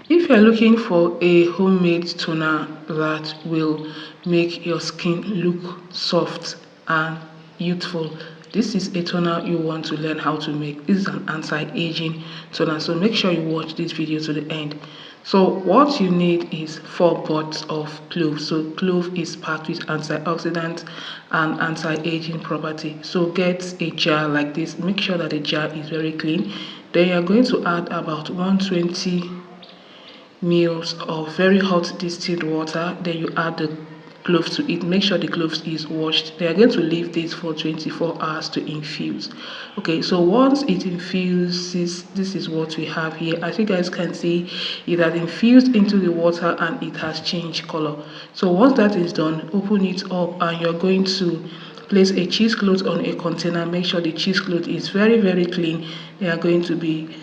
If you're looking for a homemade toner that will make your skin look soft and youthful, this is a toner you want to learn how to make. This is an anti-aging toner, so make sure you watch this video to the end. So what you need is 4 pods of clove. So clove is packed with antioxidant and anti-aging property. So get a jar like this. Make sure that the jar is very clean. Then you're going to add about 120 ml of very hot distilled water. Then you add the cloves to it. Make sure the cloves is washed. They are going to leave this for 24 hours to infuse. Okay, so once it infuses, this is what we have here. As you guys can see, it has infused into the water and it has changed color. So once that is done, open it up and you're going to place a cheesecloth on a container. Make sure the cheesecloth is very clean. They are going to be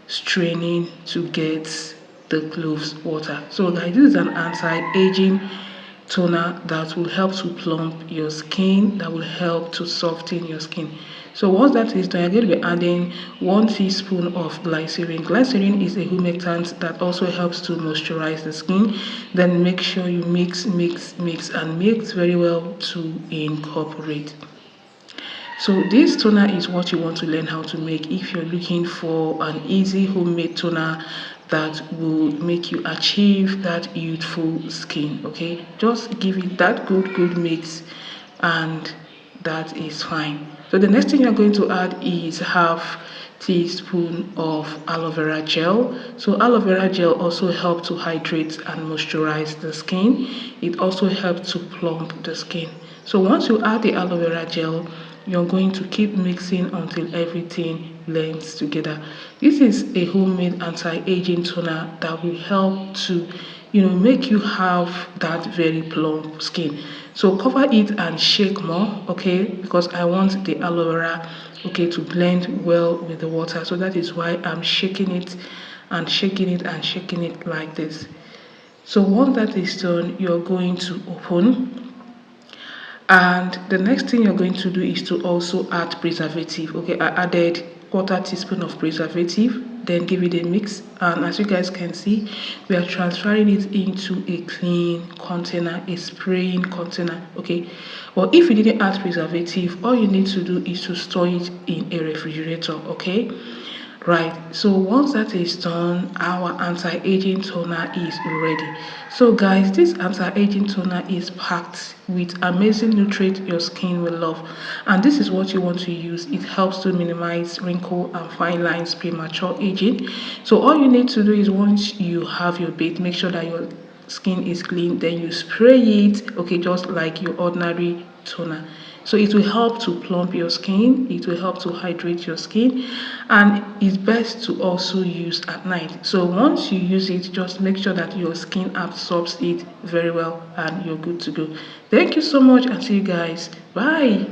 straining to get the cloves water. So guys, this is an anti-aging toner that will help to plump your skin, that will help to soften your skin. So once that is done, you're going to be adding 1 teaspoon of glycerin. Glycerin is a humectant that also helps to moisturize the skin. Then make sure you mix and mix very well to incorporate. So this toner is what you want to learn how to make if you're looking for an easy homemade toner that will make you achieve that youthful skin. Okay, just give it that good mix and that is fine. So the next thing you're going to add is half teaspoon of aloe vera gel. So aloe vera gel also helps to hydrate and moisturize the skin. It also helps to plump the skin. So once you add the aloe vera gel, you're going to keep mixing until everything blends together. This is a homemade anti-aging toner that will help to make you have that very plump skin. So cover it and shake more, okay, because I want the aloe vera, okay, to blend well with the water. So that is why I'm shaking it and shaking it and shaking it like this. So once that is done, you're going to open, and the next thing you're going to do is to also add preservative. Okay, I added 1/4 teaspoon of preservative, then give it a mix, and as you guys can see, we are transferring it into a clean container, a spraying container. Okay, well, if you didn't add preservative, all you need to do is to store it in a refrigerator. Okay, right, so once that is done, our anti-aging toner is ready. So guys, this anti-aging toner is packed with amazing nutrients your skin will love, and this is what you want to use. It helps to minimize wrinkle and fine lines, premature aging. So all you need to do is, once you have your bait, make sure that your skin is clean, then you spray it, okay, just like your ordinary toner. So it will help to plump your skin, it will help to hydrate your skin, and it's best to also use at night. So once you use it, just make sure that your skin absorbs it very well and you're good to go. Thank you so much and see you guys. Bye.